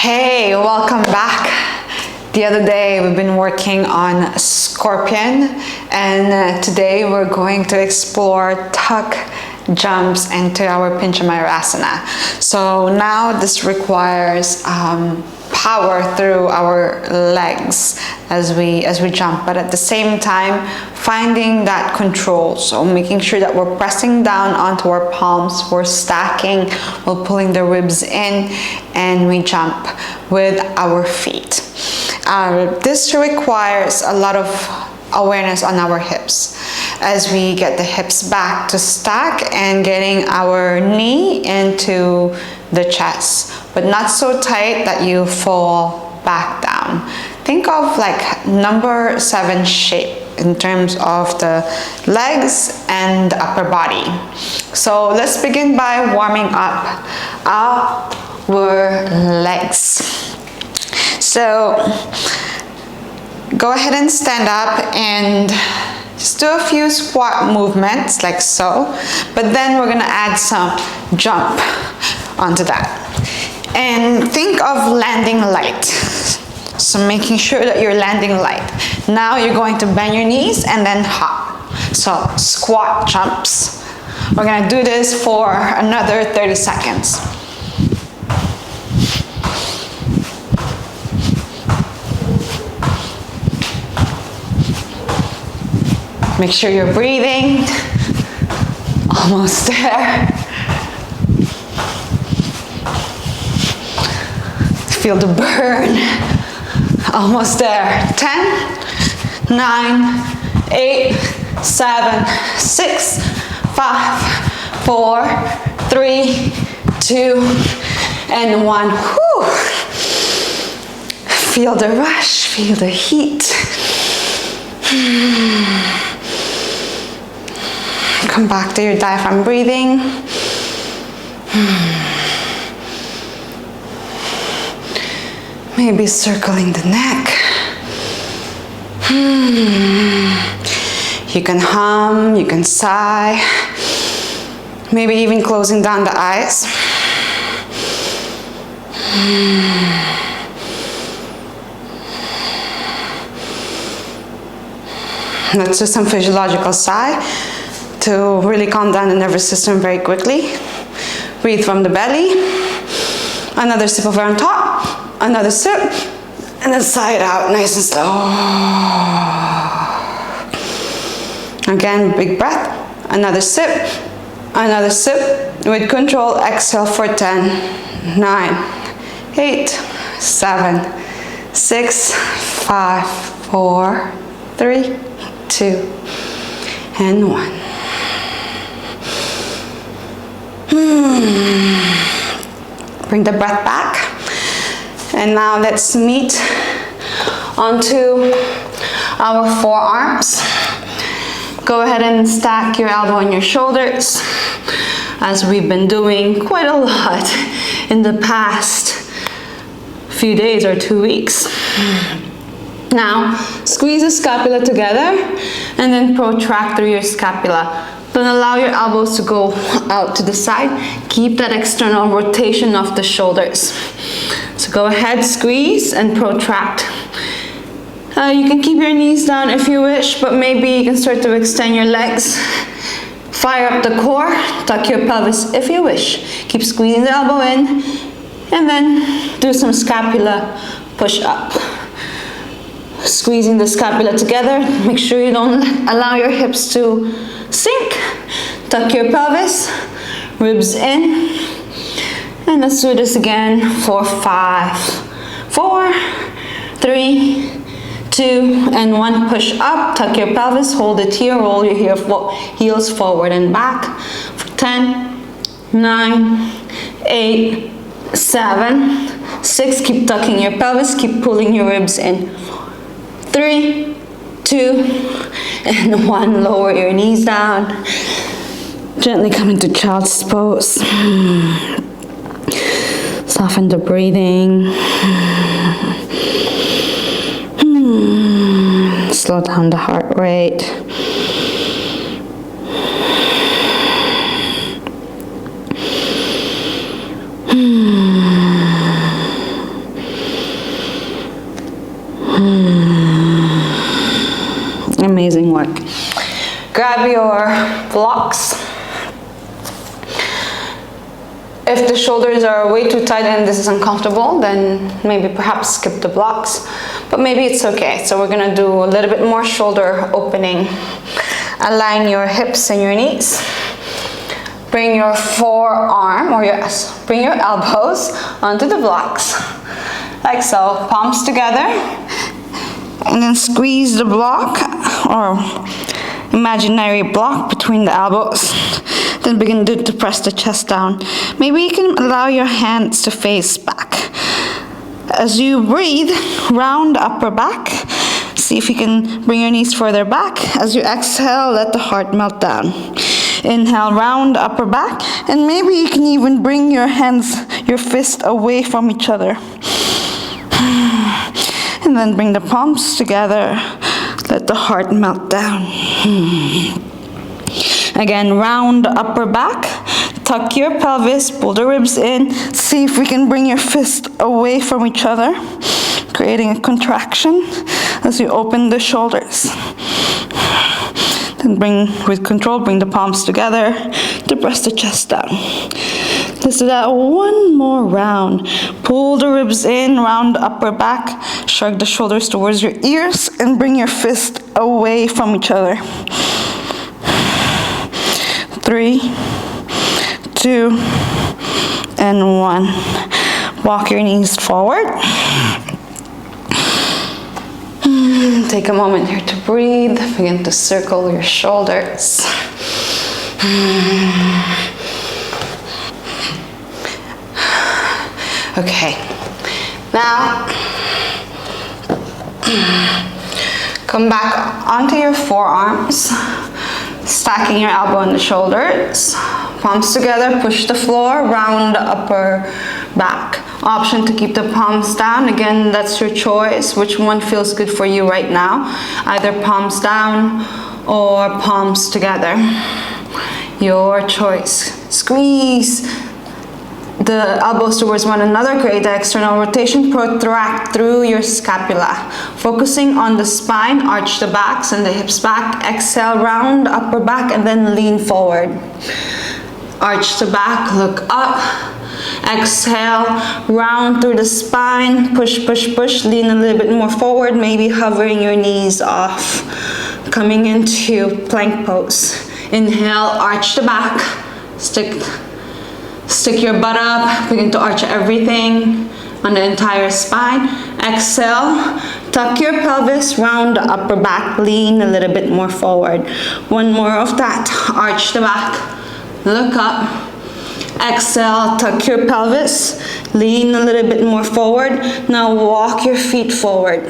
Hey, welcome back. The other day we've been working on scorpion, and today we're going to explore tuck jumps into our Pincha asana. So now this requires power through our legs as we jump, but at the same time finding that control. So making sure that we're pressing down onto our palms, we're stacking, we're pulling the ribs in, and we jump with our feet. This requires a lot of awareness on our hips as we get the hips back to stack and getting our knee into the chest, but not so tight that you fall back down. Think of like number 7 shape in terms of the legs and the upper body. So let's begin by warming up our legs. So go ahead and stand up and just do a few squat movements like so, but then we're gonna add some jump onto that. And think of landing light. So making sure that you're landing light. Now you're going to bend your knees and then hop. So squat jumps. We're gonna do this for another 30 seconds. Make sure you're breathing. Almost there. Feel the burn. Almost there. 10, 9, 8, 7, 6, 5, 4, 3, 2, and 1. Whew. Feel the rush, feel the heat. Come back to your diaphragm breathing. Maybe circling the neck. You can hum, you can sigh. Maybe even closing down the eyes. Let's do some physiological sigh to really calm down the nervous system very quickly. Breathe from the belly. Another sip of air on top. Another sip. And then sigh it out nice and slow. Again, big breath. Another sip. Another sip. With control, exhale for 10, 9, 8, 7, 6, 5, 4, 3, 2, and 1. Bring the breath back. And now let's meet onto our forearms. Go ahead and stack your elbow on your shoulders, as we've been doing quite a lot in the past few days or 2 weeks. Now, squeeze the scapula together and then protract through your scapula. Don't allow your elbows to go out to the side. Keep that external rotation of the shoulders. So go ahead, squeeze and protract. You can keep your knees down if you wish, but maybe you can start to extend your legs. Fire up the core, tuck your pelvis if you wish. Keep squeezing the elbow in, and then do some scapula push up. Squeezing the scapula together. Make sure you don't allow your hips to sink. Tuck your pelvis, ribs in. And let's do this again for 5, 4, 3, 2, and 1. Push up, tuck your pelvis, hold it here, roll your heels forward and back for 10, 9, 8, 7, 6. Keep tucking your pelvis, keep pulling your ribs in. 3, 2, and 1. Lower your knees down. Gently come into child's pose. Soften the breathing. Slow down the heart rate. the shoulders are way too tight and this is uncomfortable, then maybe perhaps skip the blocks, but maybe it's okay. So we're gonna do a little bit more shoulder opening. Align your hips and your knees. Bring your forearm, bring your elbows onto the blocks, like so, palms together, and then squeeze the block or imaginary block between the elbows. Then begin to press the chest down. Maybe you can allow your hands to face back. As you breathe, round upper back. See if you can bring your knees further back. As you exhale, let the heart melt down. Inhale, round upper back, and maybe you can even bring your hands, your fist away from each other. And then bring the palms together. Let the heart melt down. Again, round upper back. Tuck your pelvis, pull the ribs in. See if we can bring your fist away from each other, creating a contraction as you open the shoulders. Then with control, bring the palms together to press the chest down. Let's do that one more round. Pull the ribs in, round upper back, shrug the shoulders towards your ears, and bring your fist away from each other. 3, 2, and 1. Walk your knees forward. Take a moment here to breathe. Begin to circle your shoulders. Okay, now come back onto your forearms, stacking your elbow on the shoulders, palms together, push the floor, round the upper back. Option to keep the palms down. Again, that's your choice, which one feels good for you right now. Either palms down or palms together. Your choice. Squeeze the elbows towards one another, create the external rotation, protract through your scapula. Focusing on the spine, arch the backs and the hips back. Exhale, round upper back, and then lean forward. Arch the back, look up. Exhale, round through the spine, push, push, push, lean a little bit more forward, maybe hovering your knees off. Coming into plank pose. Inhale, arch the back, stick your butt up, begin to arch everything on the entire spine. Exhale, tuck your pelvis, round the upper back, lean a little bit more forward. One more of that, arch the back, look up. Exhale, tuck your pelvis, lean a little bit more forward. Now walk your feet forward.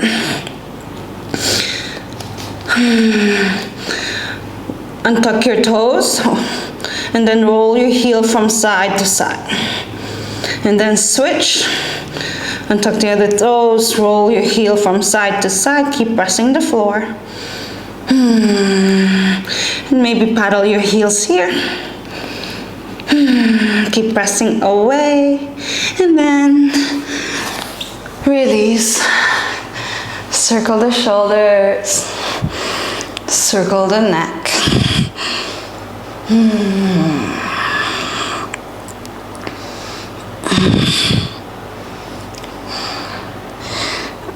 Untuck your toes, and then roll your heel from side to side. And then switch. Untuck the other toes, roll your heel from side to side, keep pressing the floor. And maybe paddle your heels here. Keep pressing away, and then release. Circle the shoulders, circle the neck.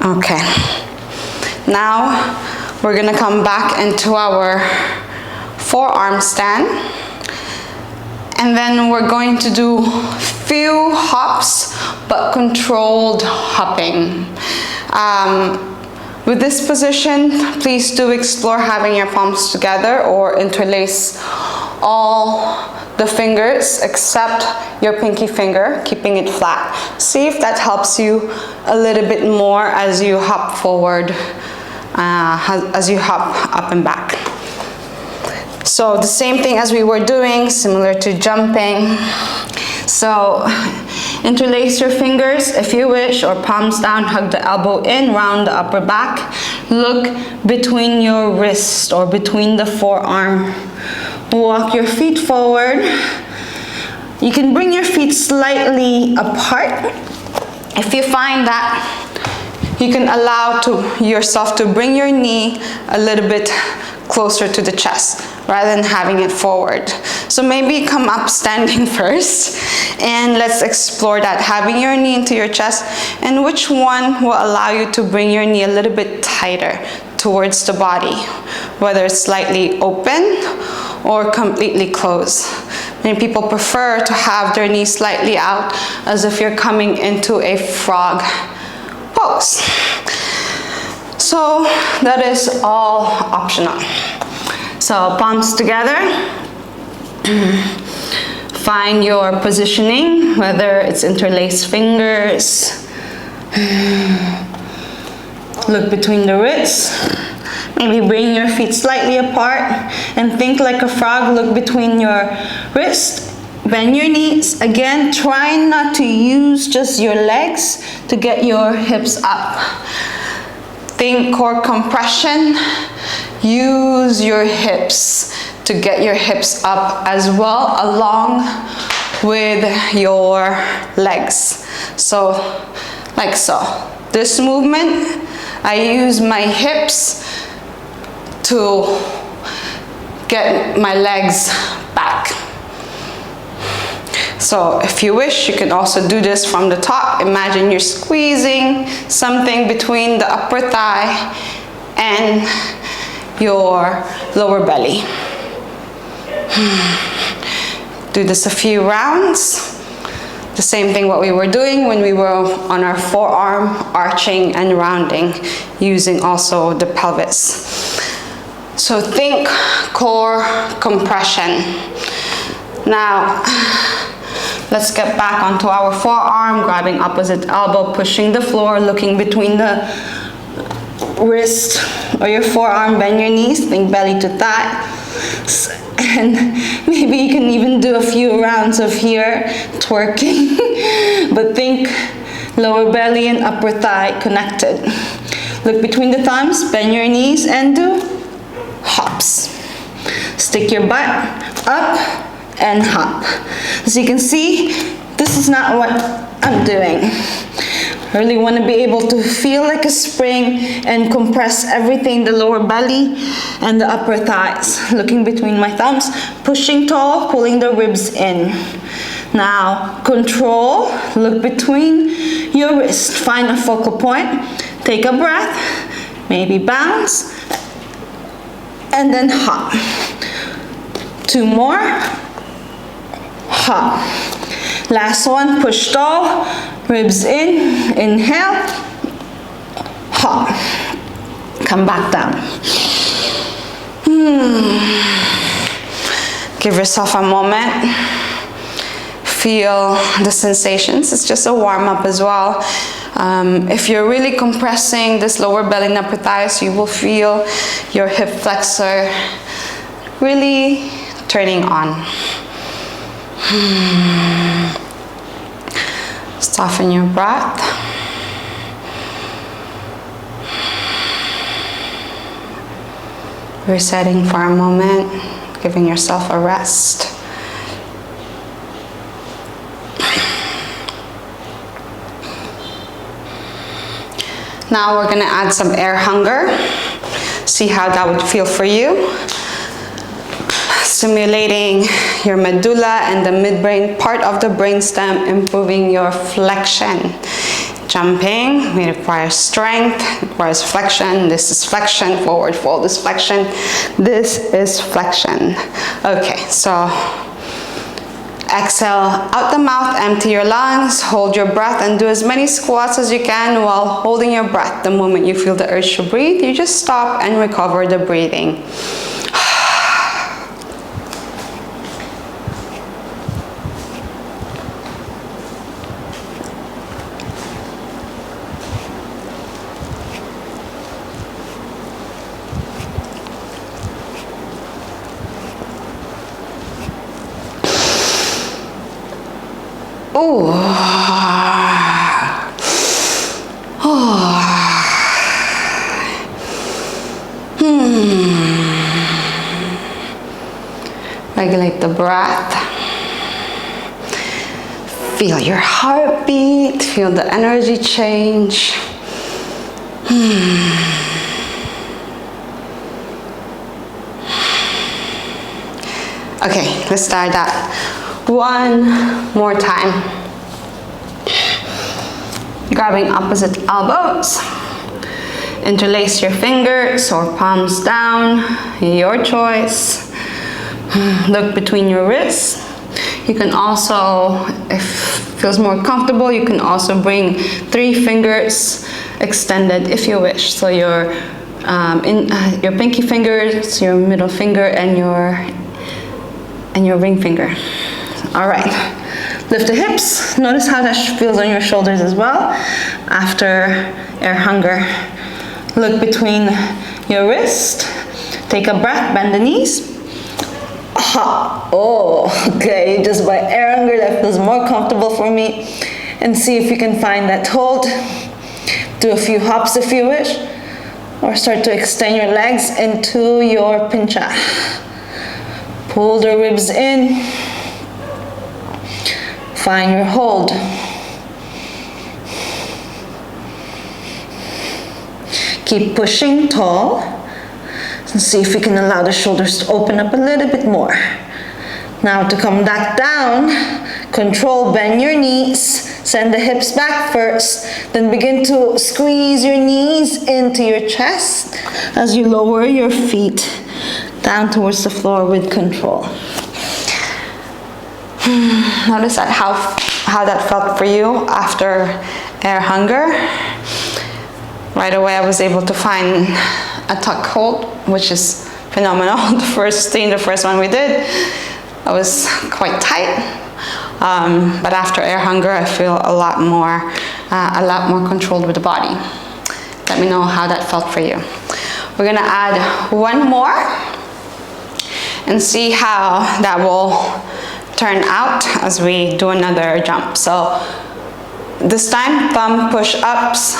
Okay, now we're gonna come back into our forearm stand. And then we're going to do few hops, but controlled hopping. With this position, please do explore having your palms together or interlace all the fingers except your pinky finger, keeping it flat. See if that helps you a little bit more as you hop forward, as you hop up and back. So the same thing as we were doing, similar to jumping. So interlace your fingers if you wish, or palms down, hug the elbow in, round the upper back. Look between your wrist or between the forearm. Walk your feet forward. You can bring your feet slightly apart. If you find that you can allow yourself to bring your knee a little bit closer to the chest. rather than having it forward. So maybe come up standing first, and let's explore that, having your knee into your chest, and which one will allow you to bring your knee a little bit tighter towards the body, whether it's slightly open or completely closed. Many people prefer to have their knees slightly out, as if you're coming into a frog pose. So that is all optional. So palms together. Find your positioning, whether it's interlaced fingers. Look between the wrists. Maybe bring your feet slightly apart and think like a frog. Look between your wrists. Bend your knees. Again, try not to use just your legs to get your hips up. Think core compression. Use your hips to get your hips up as well, along with your legs. So, like so. This movement, I use my hips to get my legs back. So if you wish, you can also do this from the top. Imagine you're squeezing something between the upper thigh and your lower belly. Do this a few rounds. The same thing what we were doing when we were on our forearm, arching and rounding, using also the pelvis. So think core compression. Now, let's get back onto our forearm, grabbing opposite elbow, pushing the floor, looking between the wrist or your forearm, bend your knees, think belly to thigh. And maybe you can even do a few rounds of here, twerking, but think lower belly and upper thigh connected. Look between the thumbs, bend your knees and do hops. Stick your butt up and hop. As you can see, this is not what I'm doing. I really want to be able to feel like a spring and compress everything, the lower belly and the upper thighs. Looking between my thumbs, pushing tall, pulling the ribs in. Now, control, look between your wrists. Find a focal point, take a breath, maybe bounce, and then hop. 2 more, hop. Last one, push tall, ribs in, inhale, hop. Come back down. Give yourself a moment. Feel the sensations. It's just a warm-up as well. If you're really compressing this lower belly and upper thighs, you will feel your hip flexor really turning on. Soften your breath. Resetting for a moment, giving yourself a rest. Now we're going to add some air hunger. See how that would feel for you. Stimulating your medulla and the midbrain part of the brainstem, improving your flexion. Jumping may require strength, requires flexion. This is flexion, forward fold is flexion. This is flexion. Okay, so exhale out the mouth, empty your lungs, hold your breath and do as many squats as you can while holding your breath. The moment you feel the urge to breathe, you just stop and recover the breathing. Ooh. Oh. Regulate the breath. Feel your heartbeat. Feel the energy change. Okay, let's start that one more time. Grabbing opposite elbows. Interlace your fingers or palms down, your choice. Look between your wrists. You can also, if it feels more comfortable, you can also bring 3 fingers extended if you wish. So your pinky fingers, your middle finger, and your ring finger. All right. Lift the hips. Notice how that feels on your shoulders as well. After air hunger. Look between your wrist. Take a breath, bend the knees. Oh, okay, just by air hunger, that feels more comfortable for me. And see if you can find that hold. Do a few hops if you wish. Or start to extend your legs into your pincha. Pull the ribs in. Find your hold. Keep pushing tall. And see if you can allow the shoulders to open up a little bit more. Now to come back down, control, bend your knees, send the hips back first, then begin to squeeze your knees into your chest as you lower your feet down towards the floor with control. Notice that how that felt for you after air hunger. Right away I was able to find a tuck hold, which is phenomenal. The first one we did, I was quite tight, but after air hunger I feel a lot more controlled with the body. Let me know how that felt for you. We're gonna add one more and see how that will turn out as we do another jump. So this time, thumb push-ups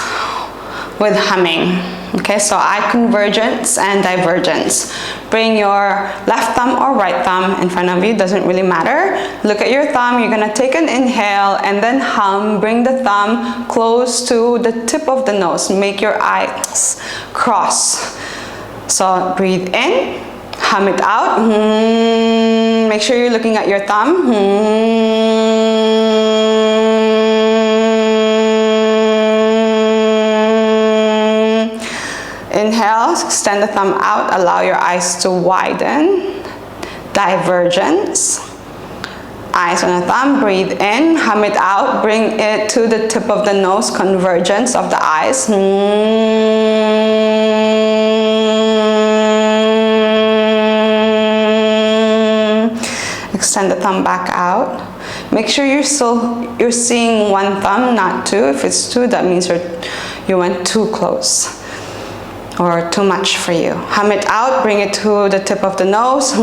with humming. Okay, so eye convergence and divergence. Bring your left thumb or right thumb in front of you, doesn't really matter. Look at your thumb, you're gonna take an inhale and then hum. Bring the thumb close to the tip of the nose. Make your eyes cross. So breathe in, hum it out. Make sure you're looking at your thumb. Inhale, extend the thumb out, allow your eyes to widen. Divergence. Eyes on the thumb, breathe in, hum it out, bring it to the tip of the nose, convergence of the eyes. Extend the thumb back out. Make sure you're seeing one thumb, not two. If it's two, that means you went too close or too much for you. Hum it out, bring it to the tip of the nose.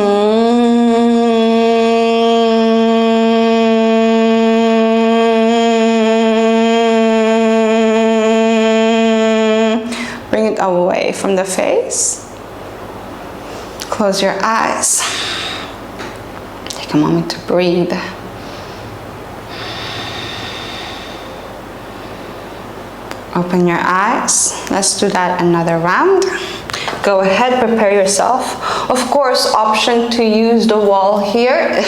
Bring it away from the face. Close your eyes. Take a moment to breathe. Open your eyes. Let's do that another round. Go ahead, prepare yourself. Of course, option to use the wall here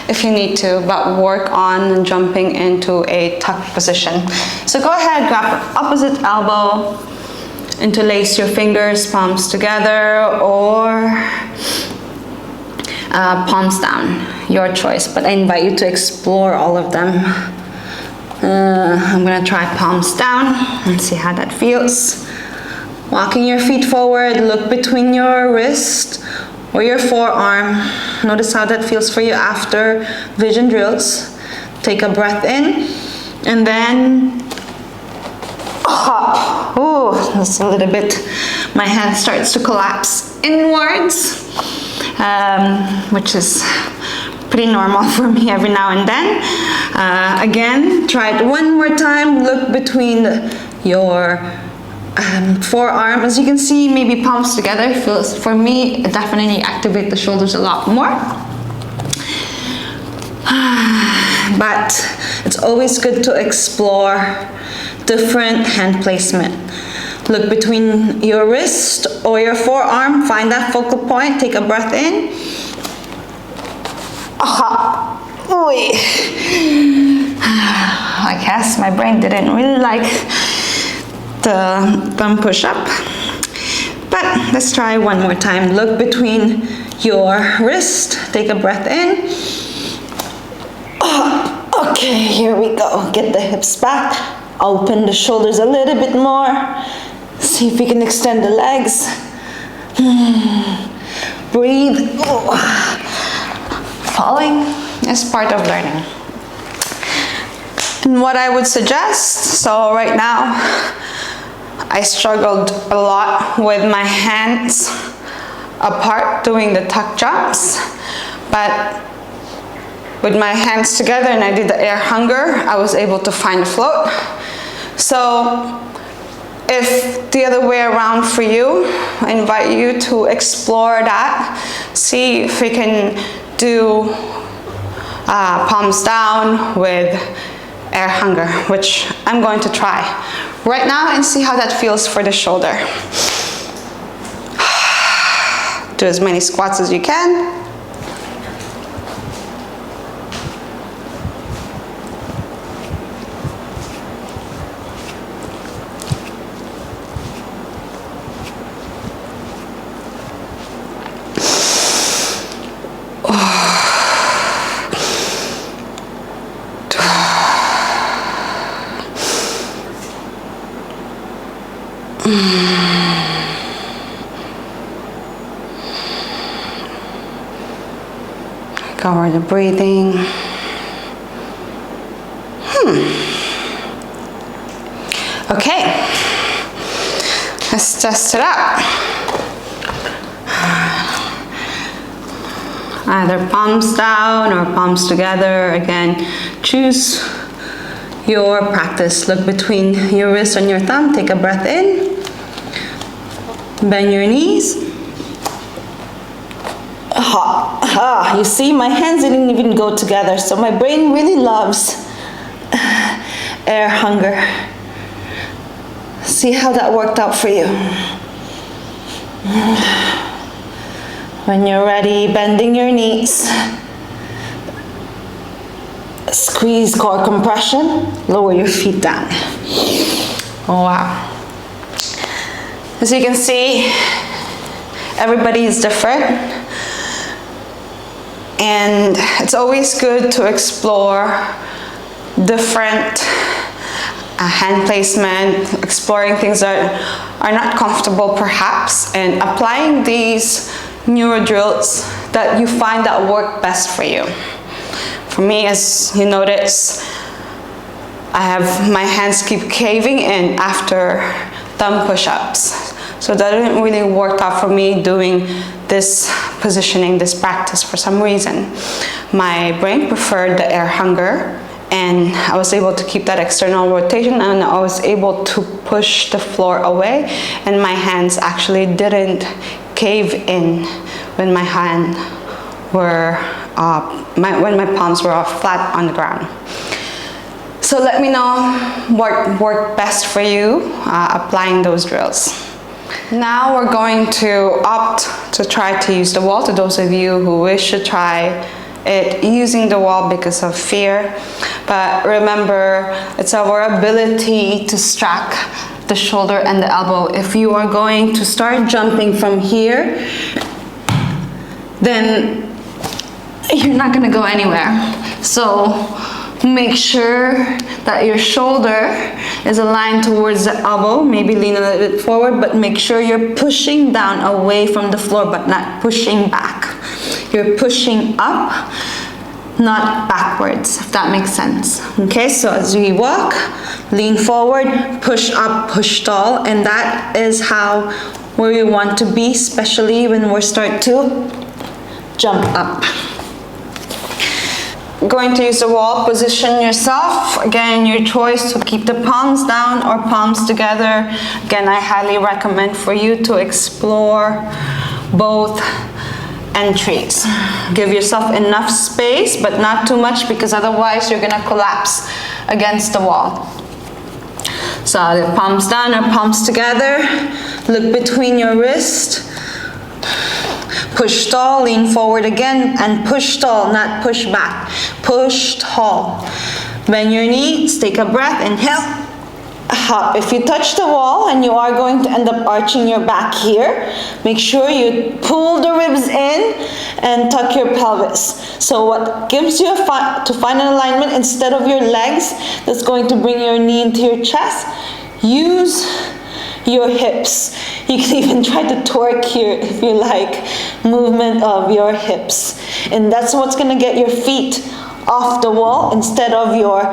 if you need to, but work on jumping into a tuck position. So go ahead, grab opposite elbow, interlace your fingers, palms together, or palms down, your choice, but I invite you to explore all of them. I'm gonna try palms down and see how that feels. Walking your feet forward, look between your wrist or your forearm. Notice how that feels for you after vision drills. Take a breath in and then hop. Ooh, that's a little bit, my head starts to collapse inwards, which is pretty normal for me every now and then. Again, try it one more time. Look between your forearm. As you can see, maybe palms together feels, for me, definitely activate the shoulders a lot more. But it's always good to explore different hand placement. Look between your wrist or your forearm, find that focal point, take a breath in. Ooh. I guess my brain didn't really like the thumb push-up. But let's try one more time. Look between your wrist. Take a breath in. Okay, here we go. Get the hips back. Open the shoulders a little bit more. See if we can extend the legs. Breathe. Falling is part of learning. And what I would suggest, so right now, I struggled a lot with my hands apart doing the tuck jumps, but with my hands together and I did the air hunger, I was able to find a float. So if the other way around for you, I invite you to explore that. See if we can do palms down with air hunger, which I'm going to try right now and see how that feels for the shoulder. Do as many squats as you can. Cover the breathing. Okay, let's test it out. Either palms down or palms together. Again, choose your practice. Look between your wrist and your thumb. Take a breath in. Bend your knees. You see, my hands didn't even go together, so my brain really loves air hunger. See how that worked out for you. When you're ready, bending your knees. Squeeze core compression. Lower your feet down. Oh, wow. As you can see, everybody is different. And it's always good to explore different hand placement, exploring things that are not comfortable perhaps, and applying these neuro drills that you find that work best for you. For me, as you notice, I have my hands keep caving in after thumb push-ups. So that didn't really work out for me doing this positioning, this practice for some reason. My brain preferred the air hunger, and I was able to keep that external rotation, and I was able to push the floor away, and my hands actually didn't cave in when my hand were when my palms were flat on the ground. So let me know what worked best for you applying those drills. Now we're going to opt to try to use the wall, to those of you who wish to try it using the wall because of fear. But remember, it's our ability to stack the shoulder and the elbow. If you are going to start jumping from here, then you're not going to go anywhere. So make sure that your shoulder is aligned towards the elbow. Maybe lean a little bit forward, but make sure you're pushing down away from the floor, but not pushing back. You're pushing up, not backwards, if that makes sense. Okay, so as we walk, lean forward, push up, push tall, and that is how where we want to be, especially when we start to jump up. Going to use the wall, position yourself. Again, your choice to keep the palms down or palms together. Again, I highly recommend for you to explore both entries. Give yourself enough space, but not too much, because otherwise you're gonna collapse against the wall. So the palms down or palms together. Look between your wrist. Push tall, lean forward again, and push tall, not push back. Push tall. Bend your knees, take a breath, inhale. Hop. If you touch the wall and you are going to end up arching your back here, make sure you pull the ribs in and tuck your pelvis. So what gives you to find an alignment instead of your legs, that's going to bring your knee into your chest, use your hips. You can even try to twerk here if you like, movement of your hips. And that's what's going to get your feet off the wall instead of your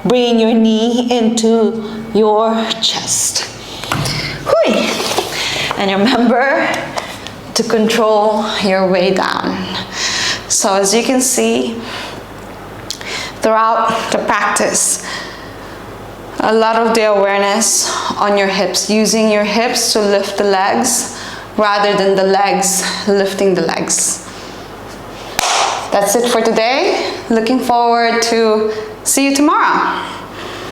bringing your knee into your chest. Hui. And remember to control your way down. So as you can see, throughout the practice, a lot of the awareness on your hips, using your hips to lift the legs rather than the legs lifting the legs. That's it for today. Looking forward to see you tomorrow.